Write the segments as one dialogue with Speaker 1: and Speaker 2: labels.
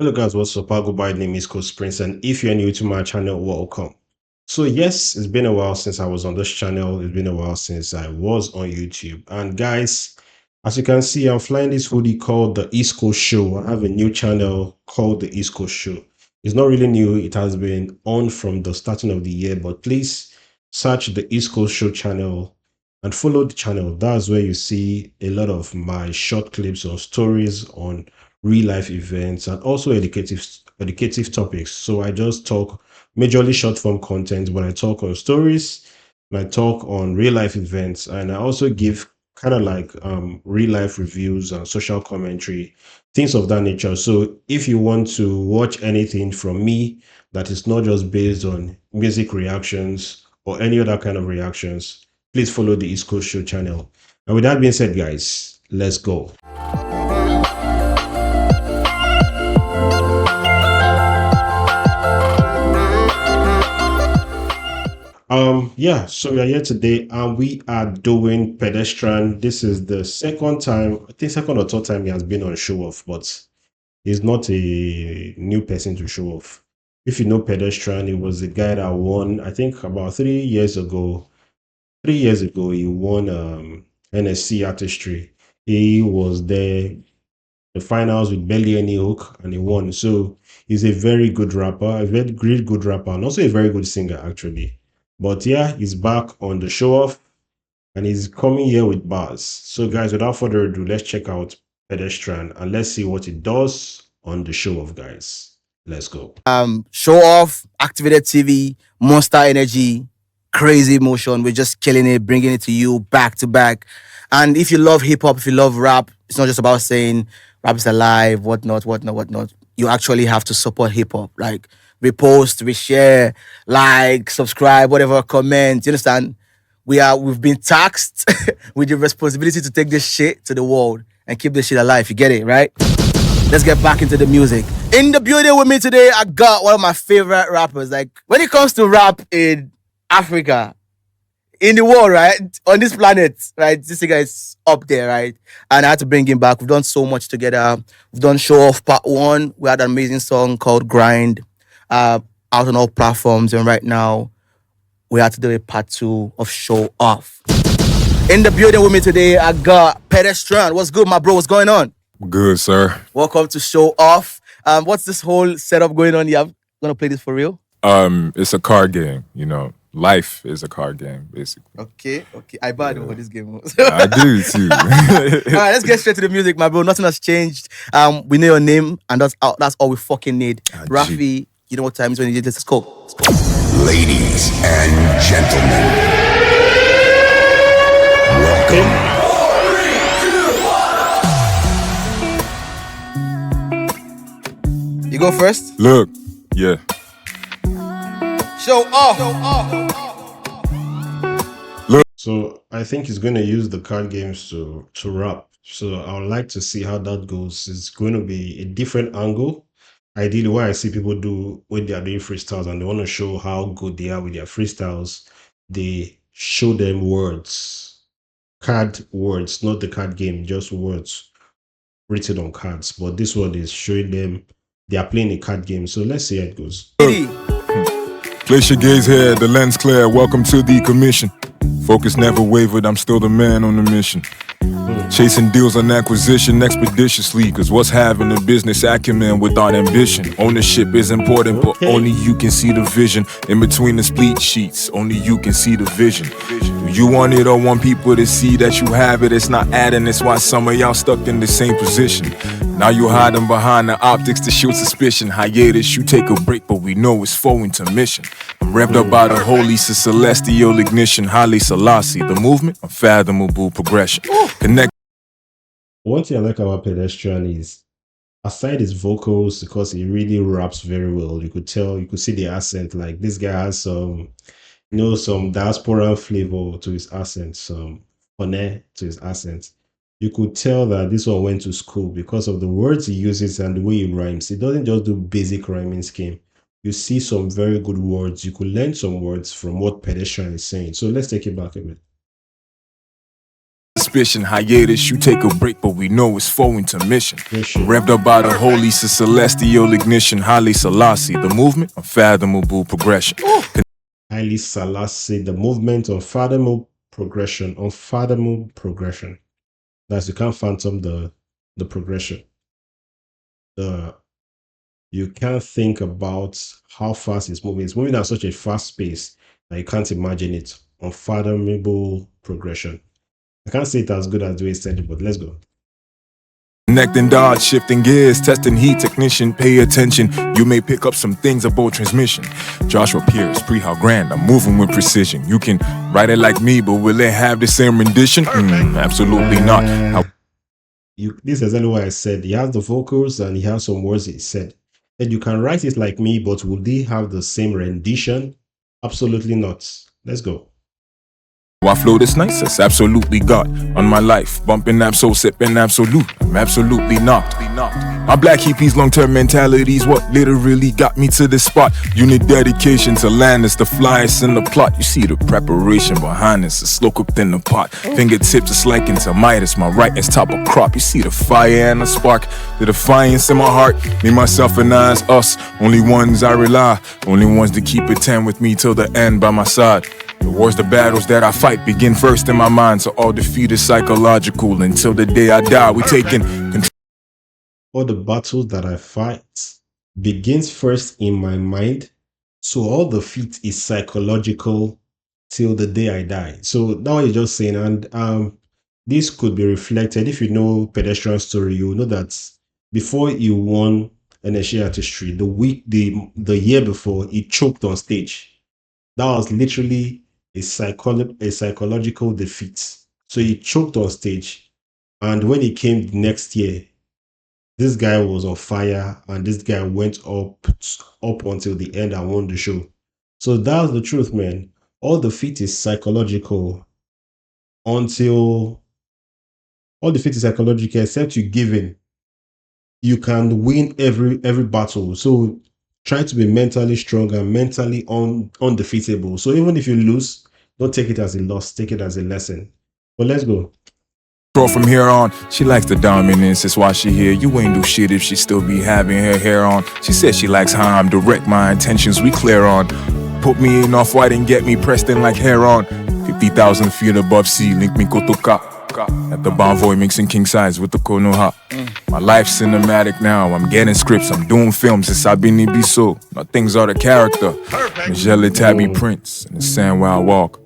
Speaker 1: Hello guys, what's up? I'll go by the name is Coach Prince, and if you're new to my channel, welcome. So yes, it's been a while since I was on this channel. It's been a while since I was on YouTube. And guys, as you can see, I'm flying this hoodie called the East Coast Show. I have a new channel called the East Coast Show. It's not really new. It has been on from the starting of the year, but please search the East Coast Show channel and follow the channel. That's where you see a lot of my short clips or stories on real life events and also educative topics. So I just talk majorly short form content, but I talk on stories and I talk on real life events, and I also give kind of like real life reviews and social commentary, things of that nature. So if you want to watch anything from me that is not just based on music reactions or any other kind of reactions, please follow the East Coast Show channel. And with that being said, guys, let's go. Yeah, so we are here today and we are doing pedestrian. This is the second time, I think second or third time he has been on show off, but he's not a new person to show off. If you know pedestrian, he was the guy that won, I think about 3 years ago. 3 years ago, he won NSC artistry. He was there, the finals with barely any hook, and he won. So he's a very good rapper, a very great good rapper, and also a very good singer actually. But yeah, he's back on the show off and he's coming here with bars. So guys, without further ado, let's check out Pedestrian and let's see what it does on the show off, guys. Let's go.
Speaker 2: Show off, activated TV, monster energy, crazy emotion. We're just killing it, bringing it to you back to back. And if you love hip hop, if you love rap, it's not just about saying rap is alive, whatnot, whatnot, whatnot. You actually have to support hip hop. Like repost, reshare, like, subscribe, whatever, comment. You understand? We've been taxed with the responsibility to take this shit to the world and keep this shit alive. You get it, right? Let's get back into the music. In the building with me today, I got one of my favorite rappers. Like, when it comes to rap in Africa, in the world, right? On this planet, right? This guy is up there, right? And I had to bring him back. We've done so much together. We've done Show Off Part 1. We had an amazing song called Grind, out on all platforms. And right now, we had to do a Part 2 of Show Off. In the building with me today, I got Pedestrian. What's good, my bro? What's going on?
Speaker 3: Good, sir.
Speaker 2: Welcome to Show Off. What's this whole setup going on here? I'm gonna play this for real.
Speaker 3: It's a card game, Life is a card game, basically.
Speaker 2: Okay. I bad over this game.
Speaker 3: I do too.
Speaker 2: All right, let's get straight to the music, my bro. Nothing has changed. We know your name, and that's all we fucking need. Rafi, you know what time is when you did this. Let's go.
Speaker 4: Ladies and gentlemen, welcome.
Speaker 2: You go first.
Speaker 3: Look, yeah.
Speaker 2: Show off.
Speaker 1: So I think he's going to use the card games to rap. So I would like to see how that goes. It's going to be a different angle. Ideally, what I see people do when they are doing freestyles and they want to show how good they are with their freestyles, they show them words, card words, not the card game, just words written on cards. But this one is showing them they are playing a card game. So let's see how it goes.
Speaker 3: Place your gaze here, the lens clear. Welcome to the commission. Focus never wavered, I'm still the man on the mission. Chasing deals on acquisition expeditiously, cause what's having a business acumen without ambition? Ownership is important, but only you can see the vision. In between the split sheets, only you can see the vision. Do you want it or want people to see that you have it? It's not adding, it's why some of y'all stuck in the same position. Now you hiding behind the optics to show suspicion. Hiatus, you take a break, but we know it's full intermission. I'm revved up by the holy celestial ignition. Haile Selassie, the movement, unfathomable progression. Connect.
Speaker 1: One thing I like about Pedestrian is, aside his vocals, because he really raps very well, you could tell, you could see the accent. Like this guy has some, some diaspora flavor to his accent, some honor to his accent. You could tell that this one went to school because of the words he uses and the way he rhymes. He doesn't just do basic rhyming scheme. You see some very good words. You could learn some words from what Pedestrian is saying. So let's take it back a bit.
Speaker 3: suspicion. Hiatus, you take a break, but we know it's for intermission.
Speaker 1: Mission.
Speaker 3: Revved up by the holy celestial ignition. Haile Selassie, the movement, unfathomable progression.
Speaker 1: Haile Selassie, the movement, unfathomable progression. Unfathomable progression. That's, you can't phantom the progression. You can't think about how fast it's moving. It's moving at such a fast pace that you can't imagine it. Unfathomable progression. I can't say it as good as the way it said it, but let's go.
Speaker 3: Connect and dodge, shifting gears, testing heat, technician, pay attention. You may pick up some things about transmission. Joshua Pierce, how grand, I'm moving with precision. You can write it like me, but will it have the same rendition? Absolutely not.
Speaker 1: This is exactly what I said. He has the vocals and he has some words he said. And you can write it like me, but will they have the same rendition? Absolutely not. Let's go.
Speaker 3: I flow this nice, that's absolutely God. On my life, bumping absol, sipping absolute. I'm absolutely knocked. My black hippies long-term mentalities, what literally got me to this spot. Unit dedication to land is the flyest in the plot. You see the preparation behind us, it's slow cooked in the pot. Fingertips is like into Midas, my right is top of crop. You see the fire and the spark, the defiance in my heart. Me, myself, and I, us, only ones I rely. Only ones to keep it 10 with me till the end by my side. The wars, the battles that I fight begin first in my mind. So all defeat is psychological. Until the day I die, we taking control.
Speaker 1: All the battles that I fight begins first in my mind. So all defeat is psychological till the day I die. So that's what you're just saying. And this could be reflected. If you know Pedestrian story, you know that before he won NSA Artistry, the year before, he choked on stage. That was literally a psychological defeat. So he choked on stage, and when he came next year, this guy was on fire, and this guy went up until the end and won the show. So that's the truth, man. All defeat is psychological until all defeat is psychological, except you give in. You can win every battle. So try to be mentally strong and mentally undefeatable. So even if you lose, don't take it as a loss, take it as a lesson. But let's go.
Speaker 3: From here on, she likes the dominance, that's why she here. You ain't do shit if she still be having her hair on. She said she likes how I'm direct, my intentions we clear on. Put me in off-white and get me pressed in like hair on. 50,000 feet above sea, link me kotoka. At the Bonvoy mixing king size with the Konoha. My life's cinematic now, I'm getting scripts, I'm doing films, it's Sabini Biso. My things are the character. Michelle Tabby Prince, in the sand where I walk.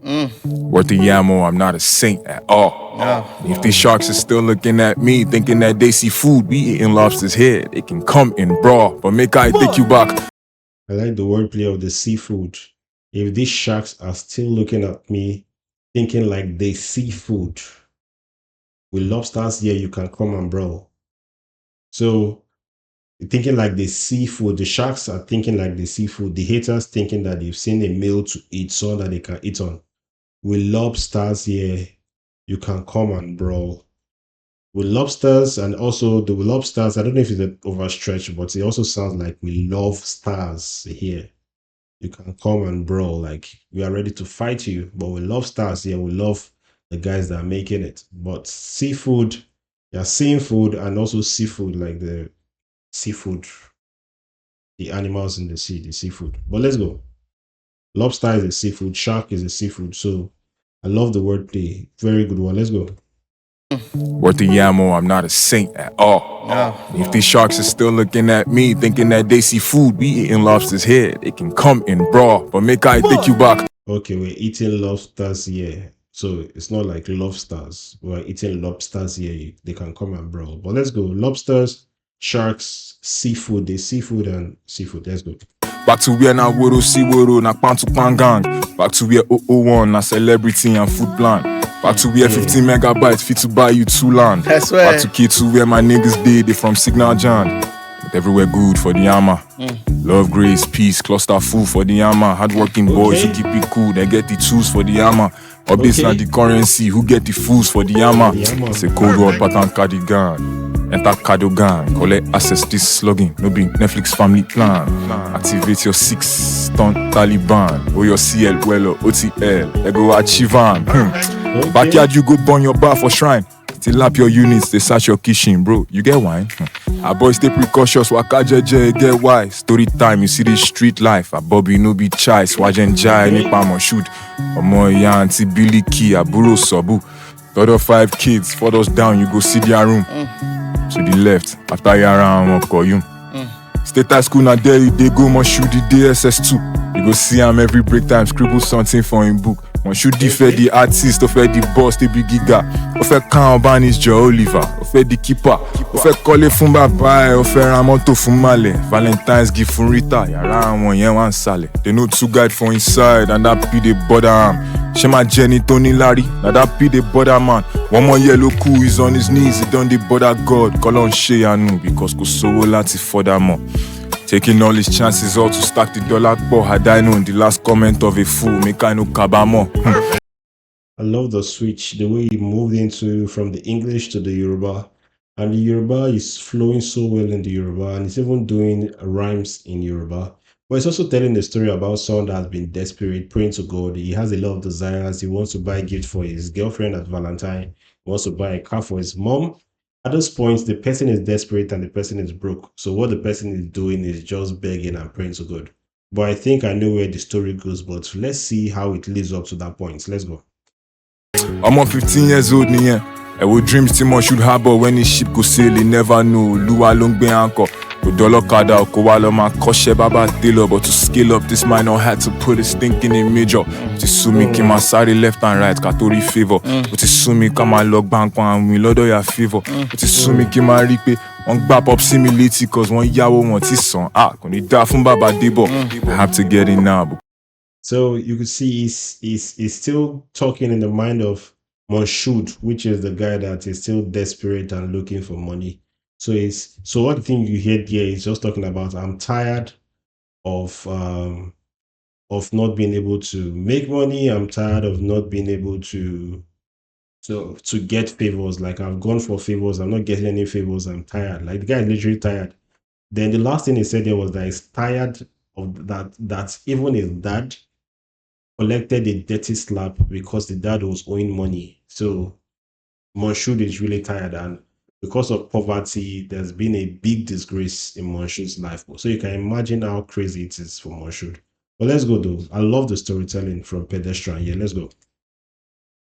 Speaker 3: Worth the Yamo, I'm not a saint at all. If these sharks are still looking at me, thinking that they see food, we eating lobster's head. They can come in brawl, but make I think you back.
Speaker 1: I like the wordplay of the seafood. If these sharks are still looking at me, thinking like they see food, with lobsters here, you can come and brawl. So, thinking like they see food, the sharks are thinking like they see food. The haters thinking that they've seen a meal to eat, so that they can eat on. With lobsters here, you can come and brawl. With lobsters, and also the lobsters, I don't know if it's an overstretch, but it also sounds like we love stars here. You can come and brawl, like we are ready to fight you. But with lobsters here, we love the guys that are making it. But seafood, you're seeing food and also seafood, like the seafood, the animals in the sea, the seafood. But let's go. Lobster is a seafood, shark is a seafood. So I love the wordplay. Very good one. Let's go.
Speaker 3: Worth the Yamo, I'm not a saint at all. If these sharks are still looking at me, thinking that they see food, we eating lobster's head. They can come in brawl, but make I think you back.
Speaker 1: Okay, we're eating lobsters here. So it's not like lobsters. We're eating lobsters here. They can come and brawl. But let's go. Lobsters, sharks, seafood. They seafood and seafood. Let's go.
Speaker 3: Back to where now Woro see Woro, na Pan to Pan gang. Back to where 001, na celebrity and food plan. Back to where 15 megabytes fit to buy you 2 land.
Speaker 2: That's right.
Speaker 3: Back to K2 where my niggas did, they from Signal John. But everywhere good for the Yama. Love, grace, peace, cluster food for the Yama. Hardworking boys who keep it cool, they get the tools for the Yama. Updates na the currency, who get the fools for the Yama. It's a cold word pattern cardigan. Enter cardio gang, collect access this slogan. No be Netflix family plan. Activate your 6 stunt Taliban. Or your CL, well, or OTL. They go achieve on.
Speaker 1: Okay.
Speaker 3: Backyard, you go burn your bar for shrine. Still lap your units, they search your kitchen, bro. You get wine? Our boys stay precautious, waka jeje, get wise. Story time, you see this street life. A Bobby no be chai, swajen jai, nipa mo shoot. Omo ya auntie Billy Key, aburo sobu. The other 5 kids, further down, you go see their room. To the left, after you around, call you. State high school, now there you they go, shoot the DSS2. You go see him every break time, scribble something for him book. Shoot the fair the artist, or fair the boss, the big giga. Or fair Can Banis Joe Oliver, or fair the keeper. Or fair Kole Fumba Bai, or fair Ramonto Fumale. Valentine's gift for Rita, Yaran one yen one sale. They know 2 guide for inside, and that be the border arm. Shema Jenny Tony Larry, now that be the border man. One more yellow cool is on his knees, he done the border god. Call on Shea Anu, because go so lati furthermore. Taking all his chances all to stack the dollar ball. Had I known the last comment of a fool, make I know kabamo.
Speaker 1: I love the switch, the way he moved into from the English to the Yoruba. And the Yoruba is flowing so well in the Yoruba, and it's even doing rhymes in Yoruba. But it's also telling a story about someone that has been desperate, praying to God. He has a lot of desires. He wants to buy a gift for his girlfriend at Valentine. He wants to buy a car for his mom. At those points, the person is desperate and the person is broke. So what the person is doing is just begging and praying to God. But I think I know where the story goes, but let's see how it leads up to that point. Let's go.
Speaker 3: I'm 15 years old, niyan. I will dreams too much should harbor when his ship go sail, he never know. Lua long be anchor. To dollar kada, Kowalo ma koshe baba tailor, but to scale up this minor had to put his thinking in major. To sumi kimasari left and right, katori favor. But to sumi kama log bank and we lodo ya favor. But to sumi kimaripe, on gbap up simility, cause one yawo want his son. Koni da fun baba debo. I have to get in now.
Speaker 1: So you can see he's still talking in the mind of Monshood, which is the guy that is still desperate and looking for money. So what thing you hear here is just talking about I'm tired of not being able to make money. I'm tired of not being able to get favors. Like I've gone for favors, I'm not getting any favors. I'm tired. Like the guy is literally tired. Then the last thing he said there was that he's tired of that even his dad collected a dirty slap because the dad was owing money. So Monshood is really tired, and because of poverty, there's been a big disgrace in Monshood's life. So you can imagine how crazy it is for Monshood. But let's go though. I love the storytelling from PDSTRN. Yeah, let's go.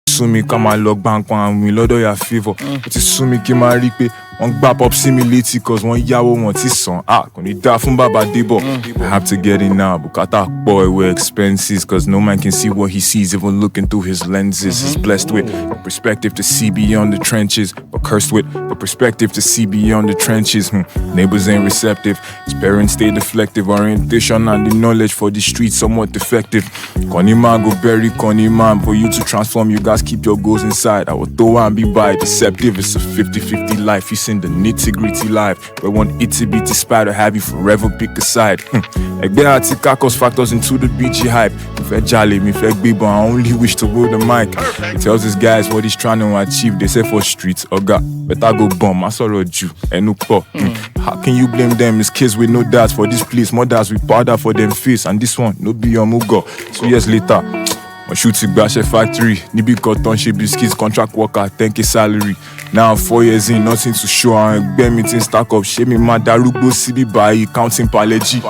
Speaker 3: Sumi kama log bank and we lodo ya favor. But sumi kimaripe, on gbap up simility, cause one yawo want his son. Koni da fun baba debo. I have to get in now, bukata boy with expenses, cause no man can see what he sees, even looking through his lenses. He's blessed with a perspective to see beyond the trenches, but cursed with a perspective to see beyond the trenches. Neighbors ain't receptive, his parents stay deflective, orientation and the knowledge for the streets somewhat defective. Koni man go bury Koni man, for you to transform, you guys keep your goals inside. I will throw and be by deceptive. It's a 50-50 life. You seen the nitty-gritty life where one itty-bitty spider have you forever pick a side. Egbe ati kakos factors into the BG hype. If I jolly, if I big, but I only wish to hold the mic. He tells his guys what he's trying to achieve. They say for streets, oga, better go bomb. I saw you and no. How can you blame them? It's kids with no dads for this place. Mothers with powder for them face. And this one, no be your mugo. 2 years later, I shoot it Bashe factory, Nibi cotton shape biscuits, contract worker, 10k salary. Now 4 years in, nothing to show. I'm bare meeting stack up, shame me mad Darugo CB by counting paleji.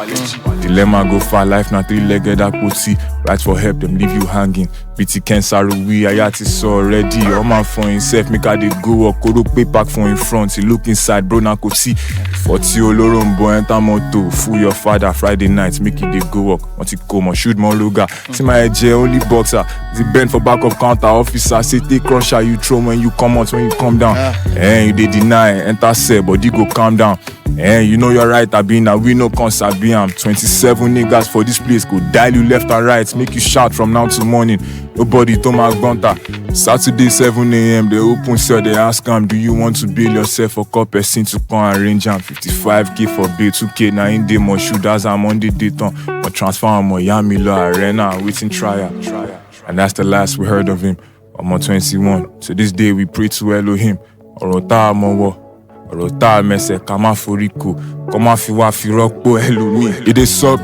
Speaker 3: Dilemma go far life, not 3-legged akoti. Right for help, them leave you hanging. BT Ken Saruwi, Ayati so already. All man for himself, make a dey go up. Kodo pay back for in front, he look inside, bro, now could see. 40 Olorombo, enter moto, fool your father Friday night, make it dey go up. Want it come, shoot more loga. See my head, only boxer. The bend for back of counter officer, say take crusher, you throw when you come out, when you come down. You dey deny, enter say, but you go calm down. You know you're right, I been, we no concert be am. 27 niggas for this place, go dial you left and right, make you shout from now till morning. Nobody to my gunter. Saturday 7 a.m. they open cell, they ask him, do you want to bail yourself for cop person to come and range am? 55k for bail, 2k now in day more shooters, I'm on the dayton. But transfer am on Yamilo Arena, waiting trial. And that's the last we heard of him. I'm on 21. So this day we pray to Elohim. Orota Amowo. Orota Mese Kama Foriko. Kama Fiwa Firokpo Elohim. It is so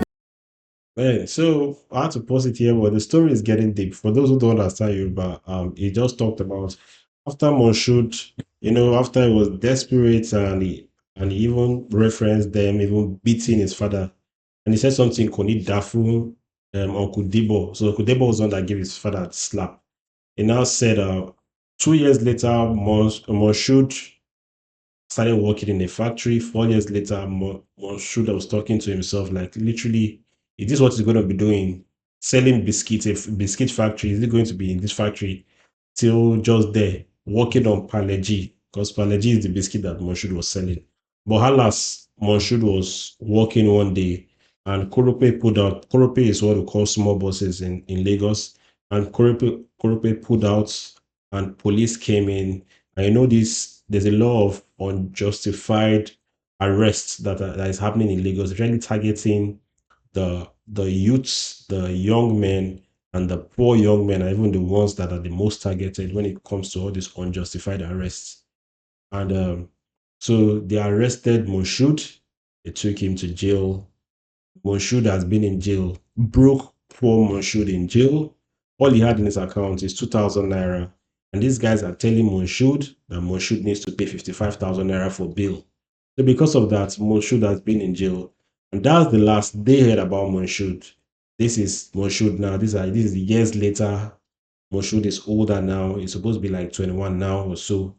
Speaker 1: Man, so I had to pause it here, but the story is getting deep. For those who don't understand Yoruba, he just talked about after Moshood, after he was desperate and he even referenced them, even beating his father. And he said something Koni Dafu, Uncle Debo. So Uncle Debo was the one that gave his father a slap. He now said 2 years later, Moshood started working in a factory. 4 years later, Monshood was talking to himself, like literally, is this what he's going to be doing? Selling biscuits, a biscuit factory. Is he going to be in this factory till just there, working on Paleji? Because Paleji is the biscuit that Monshood was selling. But alas, Monshood was working one day and Korope pulled out. Korope is what we call small buses in Lagos. And Korope pulled out and police came in. I know this. There's a lot of unjustified arrests that is happening in Lagos, really targeting the youths, the young men, and the poor young men are even the ones that are the most targeted when it comes to all these unjustified arrests. And so they arrested Moshood. They took him to jail. Moshood has been in jail. Broke poor Moshood in jail. All he had in his account is 2,000 naira. And these guys are telling Moshood that Moshood needs to pay 55,000 naira for bail. So because of that, Moshood has been in jail. And that's the last they heard about Moshood. This is Moshood now. This is years later. Moshood is older now. He's supposed to be like 21 now or so.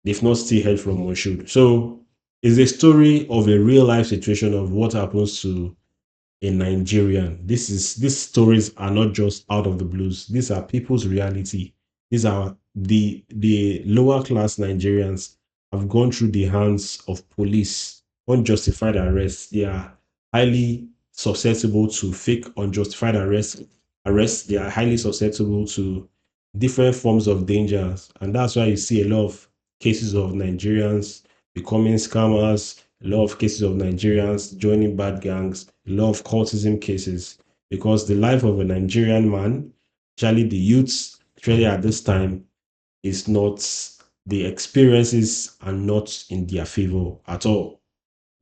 Speaker 1: They've not still heard from Moshood. So it's a story of a real life situation of what happens to in Nigerian. These stories are not just out of the blues. These are people's reality. These are the lower class Nigerians have gone through the hands of police, unjustified arrests. They are highly susceptible to fake unjustified arrests. They are highly susceptible to different forms of dangers. And that's why you see a lot of cases of Nigerians becoming scammers, a lot of cases of Nigerians joining bad gangs, a lot of cultism cases, because the life of a Nigerian man, especially the youths, especially at this time, is not, the experiences are not in their favor at all.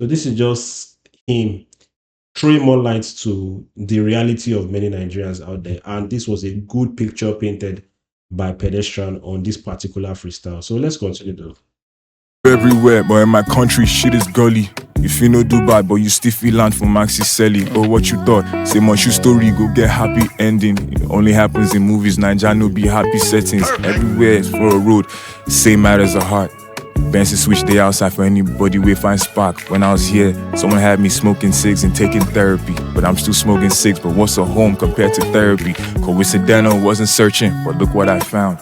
Speaker 1: So this is just him throwing more light to the reality of many Nigerians out there. And this was a good picture painted by Pedestrian on this particular freestyle. So let's continue though.
Speaker 3: Everywhere, but in my country, shit is gully. If you know Dubai, but you still feel land for Maxi Selly. Or what you thought, say Monshu story, go get happy ending. It only happens in movies, Naija no be happy settings. Everywhere is for a road, same matters a heart. Benson switch day outside for anybody we find spark. When I was here, someone had me smoking cigs and taking therapy. But I'm still smoking cigs, but what's a home compared to therapy? Coincidental, wasn't searching, but look what I found.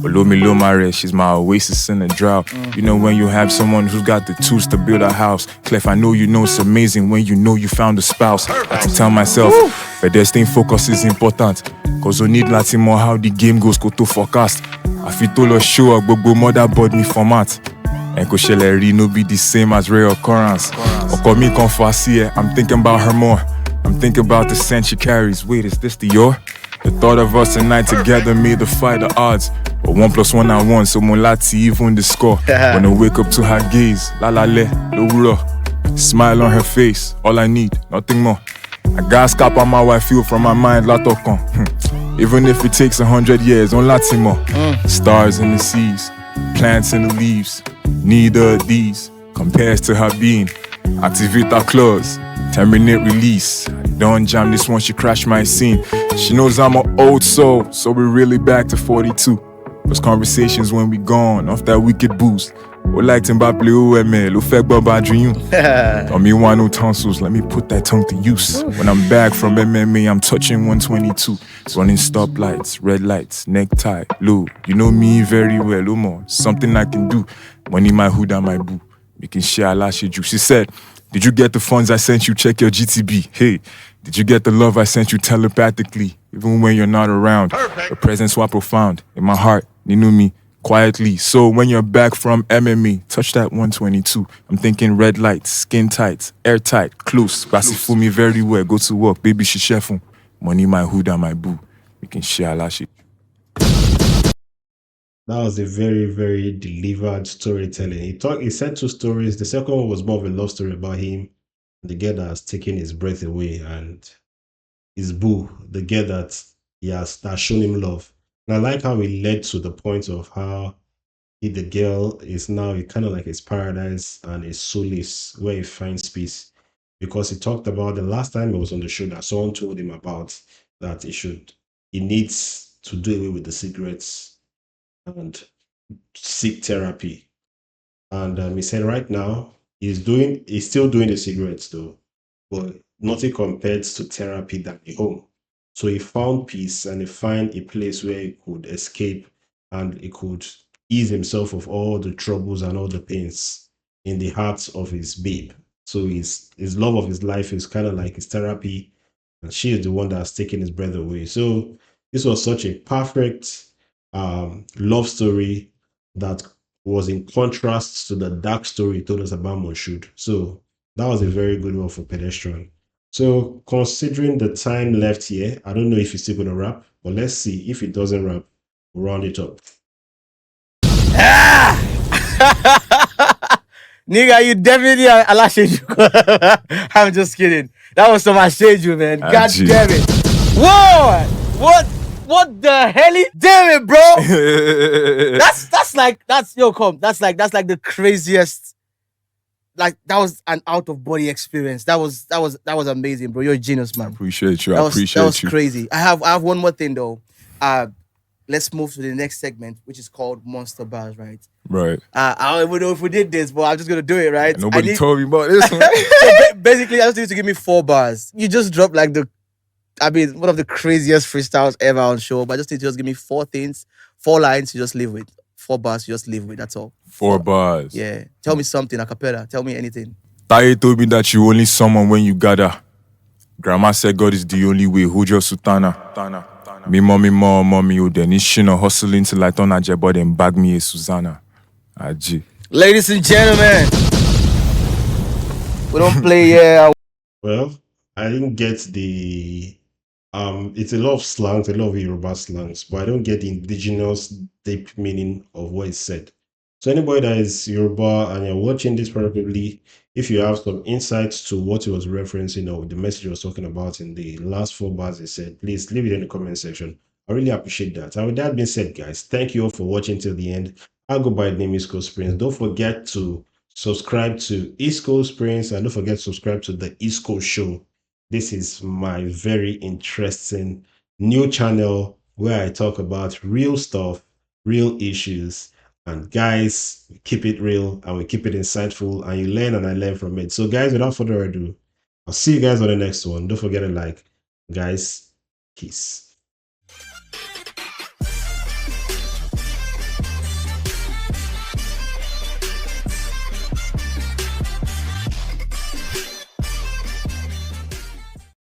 Speaker 3: Olumi Lomare, she's my oasis in the drought. You know when you have someone who's got the tools to build a house. Clef, I know you know it's amazing when you know you found a spouse. I had to tell myself, but their staying focus is important. Cause we need Latin more how the game goes go to forecast. I feel to show a gbogbo mother board me format. And Kosheleri no be the same as rare occurrence. Okomi Konfasi, I'm thinking about her more. I'm thinking about the scent she carries. Wait, is this the your? The thought of us tonight together made the fight the odds. But 1 + 1 = 1, so Molati even the score. When I wake up to her gaze, la la le, lo smile on her face, all I need, nothing more. I got scap on my wife feel from my mind, la tokon. Even if it takes 100 years, on Latimo. Stars in the seas, plants in the leaves. Neither of these compares to her being. Activate our clause, terminate release. Don't jam this one, she crashed my scene. She knows I'm an old soul, so we're really back to 42. Those conversations when we gone, off that wicked boost. We like Mbappe, OML, Ufegba Badriun. On me one no tonsils, let me put that tongue to use. When I'm back from MMA, I'm touching 122. Running stoplights, red lights, necktie, low. You know me very well, Omar. Something I can do. Money my hood and my boo. Making sure I lash you. She said, did you get the funds I sent you? Check your GTB. Hey, did you get the love I sent you telepathically? Even when you're not around. The presence was profound. In my heart, you knew me quietly. So when you're back from MMA, touch that 122. I'm thinking red lights, skin tight, airtight, close. Basifu me very well. Go to work, baby, she chef. Money my hood and my boo. We can share lash it.
Speaker 1: That was a very, very delivered storytelling. He said two stories. The second one was more of a love story about him the girl that has taken his breath away, and his boo, the girl that that shown him love. And I like how he led to the point of how the girl is now kind of like his paradise and his solace where he finds peace. Because he talked about the last time he was on the show that someone told him about that he needs to do away with the cigarettes and seek therapy. And he said right now he's still doing the cigarettes though, but nothing compares to therapy than the home. So he found peace and he found a place where he could escape and he could ease himself of all the troubles and all the pains in the heart of his babe. So his love of his life is kind of like his therapy, and she is the one that's taking his breath away. So this was such a perfect love story that was in contrast to the dark story he told us about Moshood. So that was a very good one for Pedestrian. So considering the time left here, I don't know if he's still gonna rap, but let's see. If he doesn't rap, we'll round it up.
Speaker 2: Nigga, you definitely Alasheju. I'm just kidding. That was some Asheju, man. God
Speaker 3: Gee.
Speaker 2: damn it. Whoa! What the hell? Damn it, bro. That's the craziest. Like that was an out of body experience. That was amazing, bro. You're a genius, man.
Speaker 3: Appreciate you.
Speaker 2: That
Speaker 3: I
Speaker 2: was
Speaker 3: appreciate you.
Speaker 2: crazy. I have one more thing though. Let's move to the next segment, which is called Monster Bars, right?
Speaker 3: Right.
Speaker 2: I don't even know if we did this, but I'm just gonna do it, right?
Speaker 3: Nobody told me about this one.
Speaker 2: So basically, I just need you to give me 4 bars. You just dropped like one of the craziest freestyles ever on show, but I just need you to just give me 4 things, 4 lines you just live with. 4 bars you just live with, that's all.
Speaker 3: 4 bars.
Speaker 2: Yeah. Tell me something, a cappella. Tell me anything.
Speaker 3: Taye told me that you only summon when you gather. Grandma said God is the only way. Hold your sultana. Me mommy, oh, then it's shino hustling till I turn a jabot and bag me a Susanna. Aji.
Speaker 2: Ladies and gentlemen, we don't play here.
Speaker 1: Well, I didn't get the it's a lot of slangs, a lot of Yoruba slangs, but I don't get the indigenous deep meaning of what is said. So anybody that is Yoruba and you're watching this, probably if you have some insights to what he was referencing or the message he was talking about in the last 4 bars he said, please leave it in the comment section. I really appreciate that. And with that being said, guys, thank you all for watching till the end. I'll go by the name East Coast Prince. Don't forget to subscribe to East Coast Prince and don't forget to subscribe to the East Coast Show. This is my very interesting new channel where I talk about real stuff, real issues, and guys, we keep it real and we keep it insightful, and you learn and I learn from it. So guys, without further ado, I'll see you guys on the next one. Don't forget to like. Guys, peace.